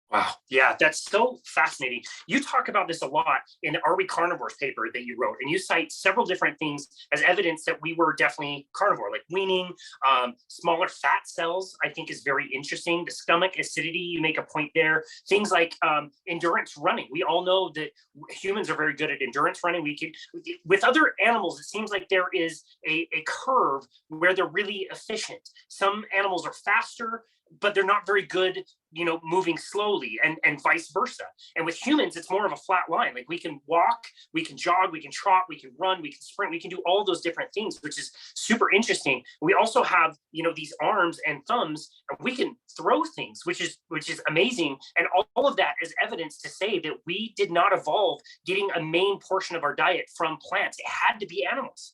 Wow. Yeah, that's so fascinating. You talk about this a lot in the Are We Carnivores paper that you wrote, and you cite several different things as evidence that we were definitely carnivore, like weaning, smaller fat cells, I think is very interesting. The stomach acidity, you make a point there. Things like endurance running. We all know that humans are very good at endurance running. We can, with other animals, it seems like there is a curve where they're really efficient. Some animals are faster, but they're not very good, moving slowly, and vice versa. And with humans, it's more of a flat line. Like we can walk, we can jog, we can trot, we can run, we can sprint, we can do all those different things, which is super interesting. We also have, these arms and thumbs, and we can throw things, which is amazing. And all of that is evidence to say that we did not evolve getting a main portion of our diet from plants. It had to be animals.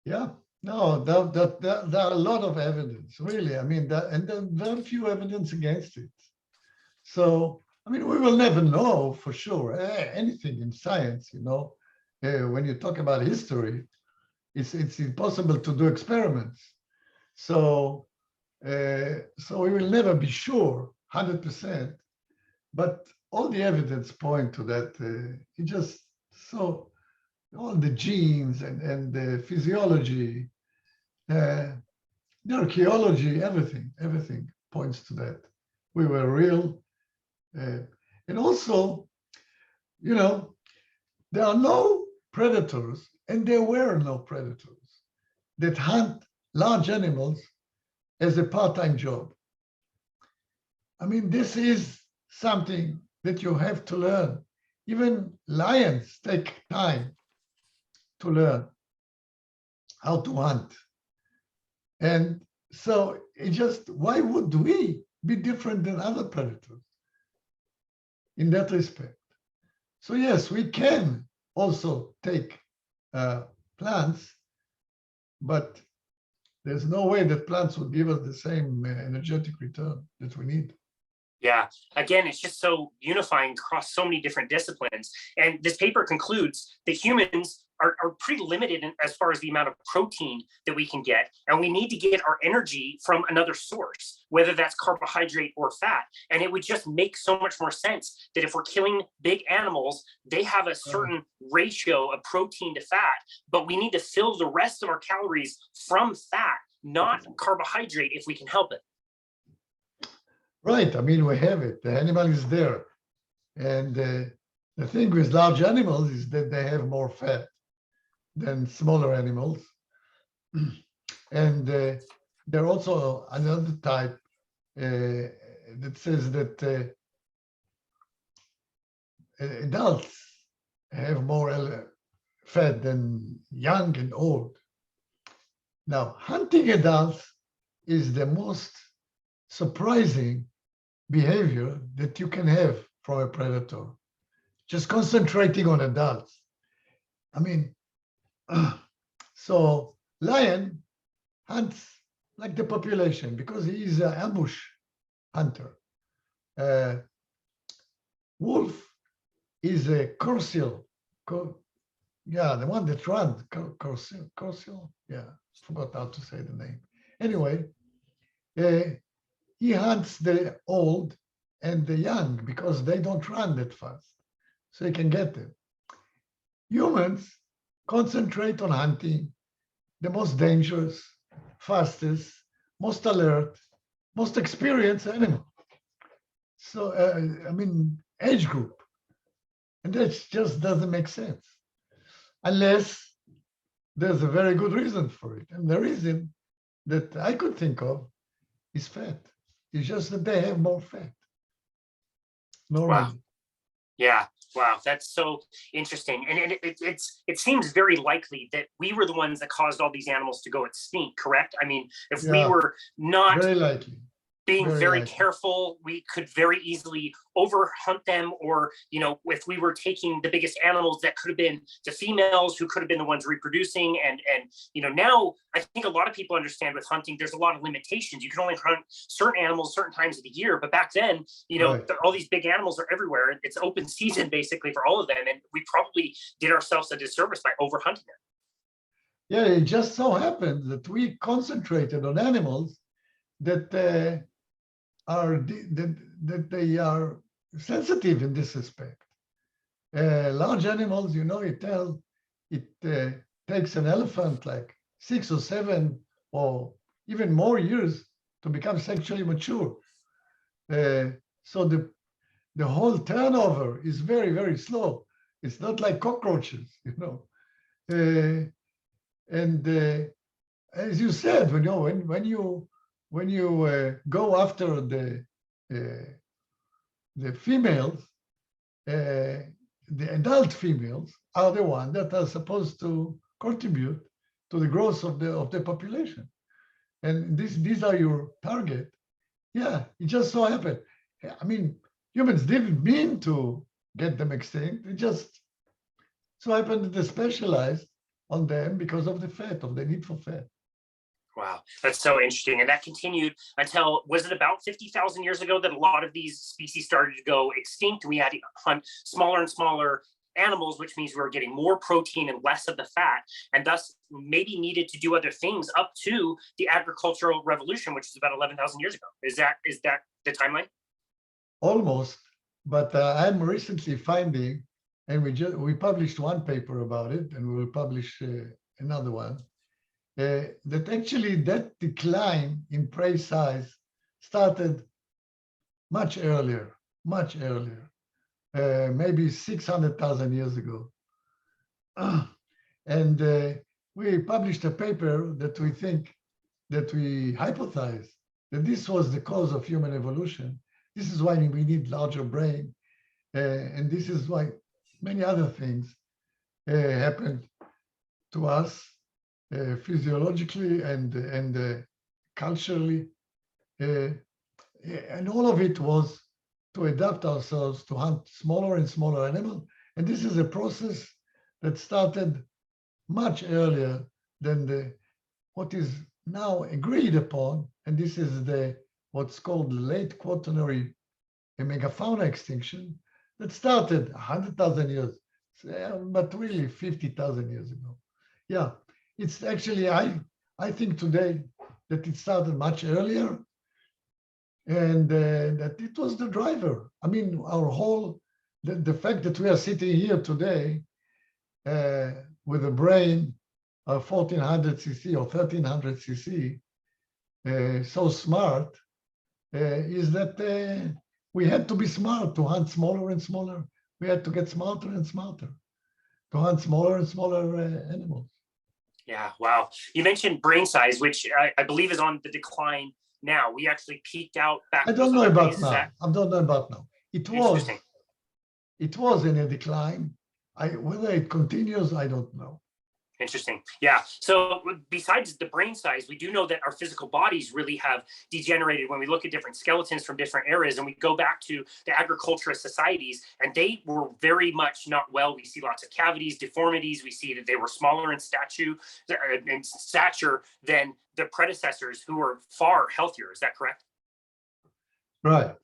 Yeah. No, there are a lot of evidence, really. I mean, and there are very few evidence against it. So, I mean, we will never know for sure anything in science, when you talk about history, it's impossible to do experiments. So, so we will never be sure 100%, but all the evidence point to that. It just so all the genes and the physiology, the archaeology, everything points to that. We were real. And also, there are no predators, and there were no predators that hunt large animals as a part-time job. I mean, this is something that you have to learn. Even lions take time to learn how to hunt. And so why would we be different than other predators in that respect? So yes, we can also take plants, but there's no way that plants would give us the same energetic return that we need. Yeah. Again, it's just so unifying across so many different disciplines. And this paper concludes that humans are pretty limited as far as the amount of protein that we can get. And we need to get our energy from another source, whether that's carbohydrate or fat. And it would just make so much more sense that if we're killing big animals, they have a certain ratio of protein to fat, but we need to fill the rest of our calories from fat, not carbohydrate, if we can help it. Right. I mean, we have it. The animal is there. And the thing with large animals is that they have more fat than smaller animals. And there are also another type that says that adults have more fat than young and old. Now, hunting adults is the most surprising behavior that you can have from a predator. Just concentrating on adults. I mean, so lion hunts like the population because he is an ambush hunter. Wolf is a corseal. Yeah, the one that runs. Corseal? Yeah, forgot how to say the name. Anyway, he hunts the old and the young because they don't run that fast. So he can get them. Humans concentrate on hunting the most dangerous, fastest, most alert, most experienced animal. So, I mean, age group. And that just doesn't make sense unless there's a very good reason for it. And the reason that I could think of is fat. It's just that they have more fat. Normally. Wow. Yeah. Wow. That's so interesting. And it seems very likely that we were the ones that caused all these animals to go extinct, correct? I mean, if we were not very likely being very careful, we could very easily overhunt them, or if we were taking the biggest animals, that could have been the females who could have been the ones reproducing. And now I think a lot of people understand with hunting there's a lot of limitations. You can only hunt certain animals certain times of the year, but back then all these big animals are everywhere. It's open season basically for all of them, and we probably did ourselves a disservice by overhunting them. Yeah, it just so happened that we concentrated on animals that are that they are sensitive in this respect. Large animals, you know, it takes an elephant like 6 or 7 or even more years to become sexually mature. So the whole turnover is very, very slow. It's not like cockroaches, you know. And as you said, you know, when you go after the females, the adult females are the ones that are supposed to contribute to the growth of the population, and these are your target. Yeah, it just so happened. I mean, humans didn't mean to get them extinct. It just so happened that they specialized on them because of the fat, of the need for fat. Wow, that's so interesting. And that continued until, was it about 50,000 years ago that a lot of these species started to go extinct? We had to hunt smaller and smaller animals, which means we were getting more protein and less of the fat, and thus maybe needed to do other things up to the agricultural revolution, which is about 11,000 years ago. Is that the timeline? Almost, but I'm recently finding, and we published one paper about it, and we will publish another one, that actually that decline in prey size started much earlier, maybe 600,000 years ago. And we published a paper that we think, that we hypothesize that this was the cause of human evolution. This is why we need larger brain. And this is why many other things happened to us physiologically and culturally. And all of it was to adapt ourselves to hunt smaller and smaller animals. And this is a process that started much earlier than what is now agreed upon. And this is what's called the late quaternary megafauna extinction that started 100,000 years, but really 50,000 years ago. Yeah, it's actually, I think today that it started much earlier, and that it was the driver. I mean, the fact that we are sitting here today with a brain of 1400 cc or 1300 cc, so smart, is that we had to be smart to hunt smaller and smaller. We had to get smarter and smarter to hunt smaller and smaller animals. Yeah, wow. You mentioned brain size, which I believe is on the decline now. We actually peaked out back. I don't know about now. I don't know about now. It was in a decline. Whether it continues, I don't know. Interesting. Yeah. So besides the brain size, we do know that our physical bodies really have degenerated when we look at different skeletons from different eras, and we go back to the agriculturist societies, and they were very much not well. We see lots of cavities, deformities. We see that they were smaller in stature than the predecessors, who were far healthier. Is that correct? Right.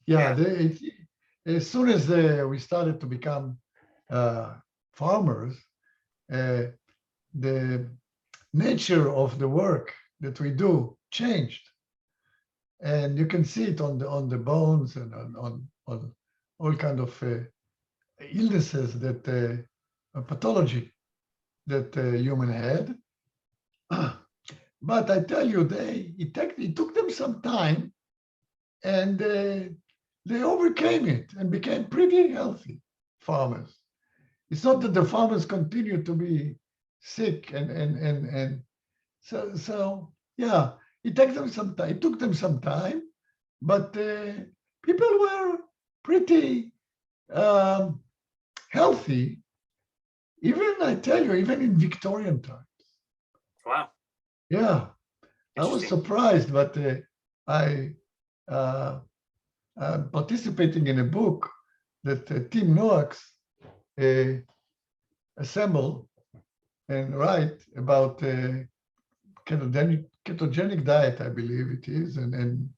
Yeah. As soon as we started to become farmers, the nature of the work that we do changed, and you can see it on the bones and on all kind of illnesses that pathology that human had. But I tell you, it took them some time, and they overcame it and became pretty healthy farmers. It's not that the farmers continue to be sick and so yeah, it took them some time, but people were pretty healthy, I tell you, even in Victorian times. Wow. Yeah, I was surprised, but I'm participating in a book that Tim Noakes assemble and write about ketogenic diet, I believe it is, and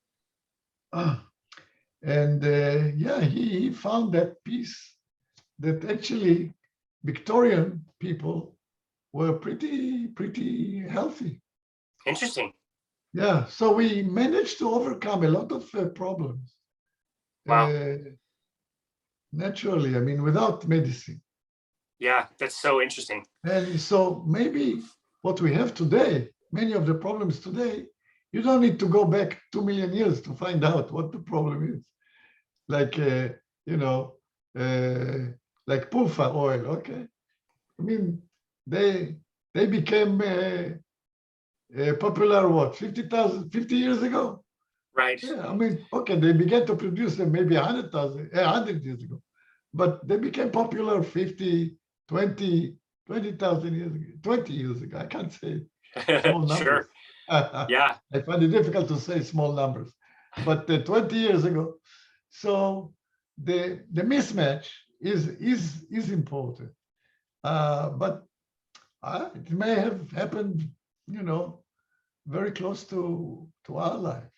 yeah, he found that piece that actually Victorian people were pretty healthy. Interesting. Yeah, so we managed to overcome a lot of problems Wow. naturally, I mean, without medicine. Yeah, that's so interesting. And so maybe what we have today, many of the problems today, you don't need to go back 2 million years to find out what the problem is. Like, you know, like pulfa oil, okay? I mean, they became popular, what, 50 years ago? Right. Yeah, I mean, okay, they began to produce them maybe 100 years ago, but they became popular 50, 20,000 years ago, 20 years ago. I can't say small numbers. Sure. Yeah. I find it difficult to say small numbers, but 20 years ago. So the mismatch is important, but it may have happened, very close to our life.